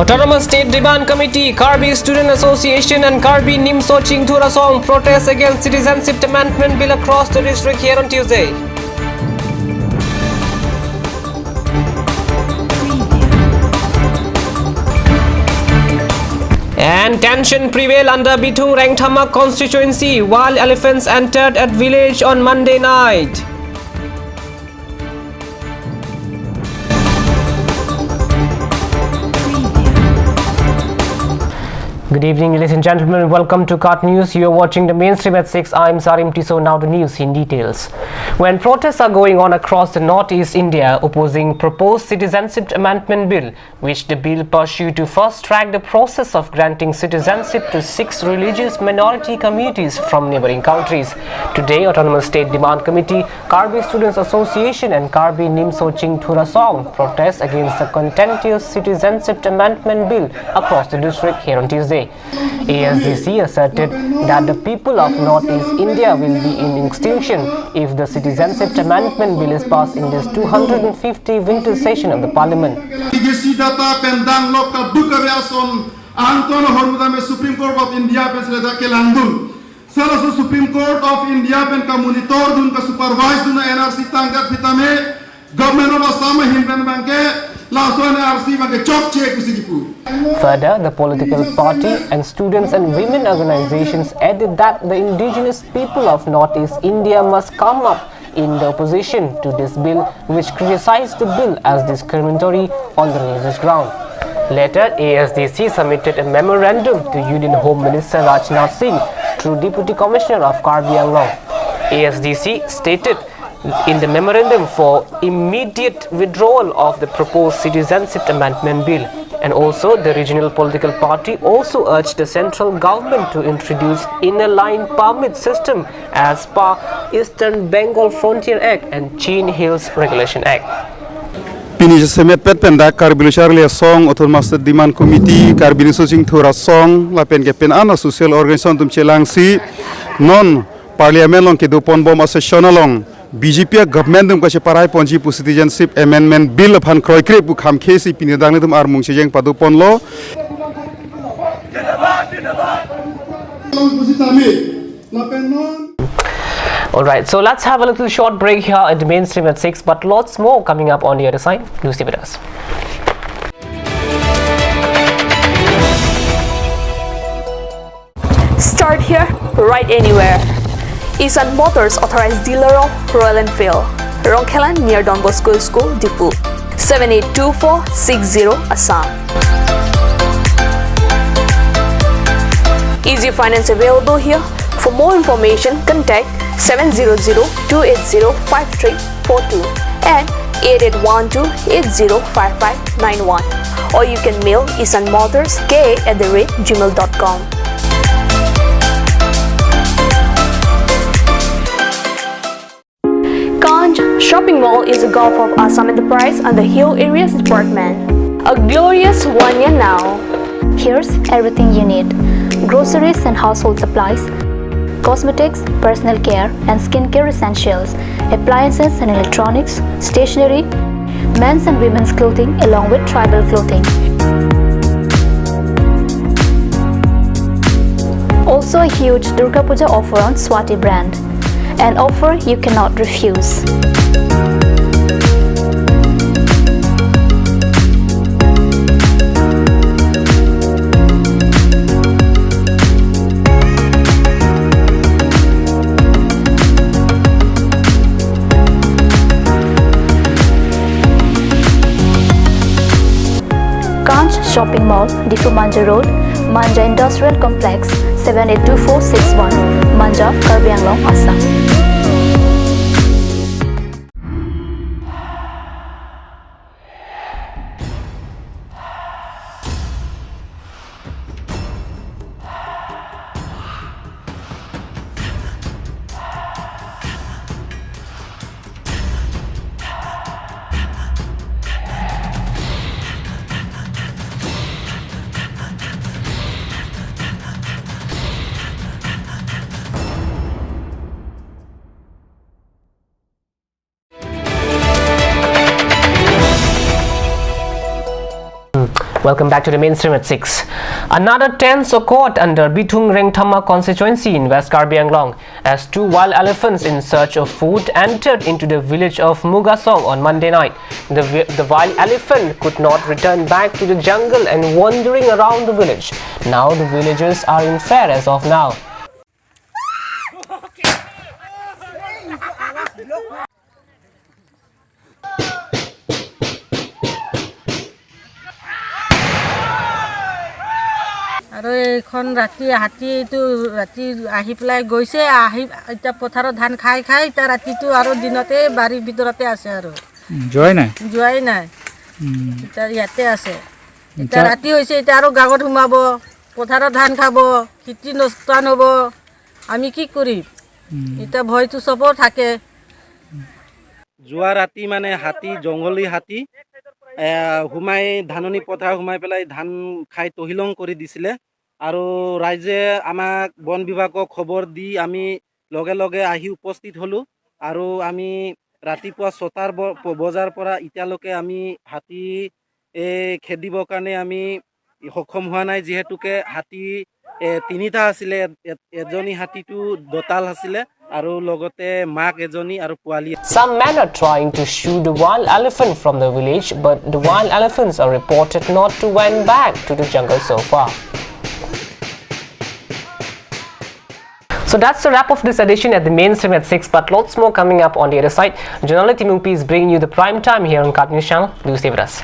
Autonomous State Demand Committee, Karbi Student Association and Karbi Nimso Chingthura Song protest against Citizenship Amendment Bill across the district here on Tuesday. And tension prevailed under Bitung Rangthama constituency while elephants entered at village on Monday night. Good evening, ladies and gentlemen. Welcome to CAT News. You are watching the mainstream at 6. I'm Sarim Tiso. Now the news in details. When protests are going on across the northeast India opposing proposed Citizenship Amendment Bill, which the bill pursued to fast-track the process of granting citizenship to 6 religious minority communities from neighboring countries. Today, Autonomous State Demand Committee, Karbi Students Association and Karbi Nimso Chingthura Song protest against the contentious Citizenship Amendment Bill across the district here on Tuesday. ASDC asserted that the people of Northeast India will be in extinction if the Citizenship Amendment Bill is passed in this 250 winter session of the Parliament. Supreme Court of India Supreme Court of India pen ka monitor dun ka supervise dun NRC tangkat pitame government of Assam himben banke Further, the political party and students and women organizations added that the indigenous people of Northeast India must come up in the opposition to this bill, which criticized the bill as discriminatory on the religious ground. Later, ASDC submitted a memorandum to Union Home Minister Rajnath Singh through Deputy Commissioner of Karbi Anglong. ASDC stated in the memorandum for immediate withdrawal of the proposed Citizenship Amendment Bill, and also the regional political party also urged the central government to introduce inner line permit system as per Eastern Bengal Frontier Act and Chin Hills Regulation Act. Pini semet pet pendak Karbi Charlie Song Autonomous Demand Committee Karbi Nimso Chingthura Song la pen ke pen ana social organization tum chelangsi non parliament long ke do pon bom association long BJP government dum kache parai ponji pu Citizenship Amendment Bill phan kroi kre bu kham khesi pini dang dum ar mung chejeng padu pon lo Alright, so let's have a little short break here at the mainstream at 6, but lots more coming up on the other side. Do stay with us. Start here, right anywhere. Isan Motors authorized dealer of Royal Enfield, Rongkhelan near Don Bosco School, Dipu, 782460 Assam. Easy finance available here. For more information, contact 700-280-5342 and 8812-805591, or you can mail isanmotorsk@gmail.com. Kanj Shopping Mall is a Gulf of Assam enterprise and the Hill Areas Department. A glorious 1 year now. Here's everything you need: groceries and household supplies, cosmetics, personal care and skincare essentials, appliances and electronics, stationery, men's and women's clothing along with tribal clothing. Also a huge Durga Puja offer on Swati brand. An offer you cannot refuse. Kanch Shopping Mall, Difu Manja Road, Manja Industrial Complex, 782461, Manja, Karbi Anglong, Assam. Welcome back to the mainstream at 6. Another tense occurred under Bitung Rengthama constituency in West Karbi Anglong as two wild elephants in search of food entered into the village of Mugasong on Monday night. The wild elephant could not return back to the jungle and wandering around the village. Now the villagers are in fear as of now. আৰু এইখন ৰাতি হাতীটো ৰাতি আহি পেলাই গৈছে আহি এতিয়া পথাৰত ধান খাই খাই এতিয়া ৰাতিটো আৰু দিনতে বাৰীৰ ভিতৰতে আছে আৰু যোৱাই নাই এতিয়া ইয়াতে আছে এতিয়া ৰাতি হৈছে এতিয়া আৰু গাঁৱত সোমাব পথাৰত ধান খাব খেতি নষ্ট হ'ব আমি কি কৰিম এতিয়া ভয়টো চবৰ থাকে যোৱা ৰাতি মানে হাতী জংগলী হাতী হুমাই ধাননি পথাৰ হুমাই পেলাই ধান খাই তহিলং কৰি দিছিলে আৰু ৰাইজে আমাক বন বিভাগক খবৰ দি আমি লগে লগে আহি উপস্থিত হলো আৰু আমি ৰাতিপুৱা 6টাৰ বজাৰ পৰা এতিয়ালৈকে আমি হাতী খেদিবৰ কাৰণে আমি সক্ষম হোৱা নাই যিহেতুকে হাতী তিনিটা আছিলে এজনী হাতীটো দতাল আছিলে আৰু লগতে মাক এজনী আৰু পোৱালি Some men are trying to shoot the wild elephant from the village, but the wild elephants are reported not to went back to the jungle so far. So that's the wrap of this edition at the mainstream at 6, but lots more coming up on the other side. Janali Timupi is bringing you the prime time here on Cartoon News Channel. Do stay with us.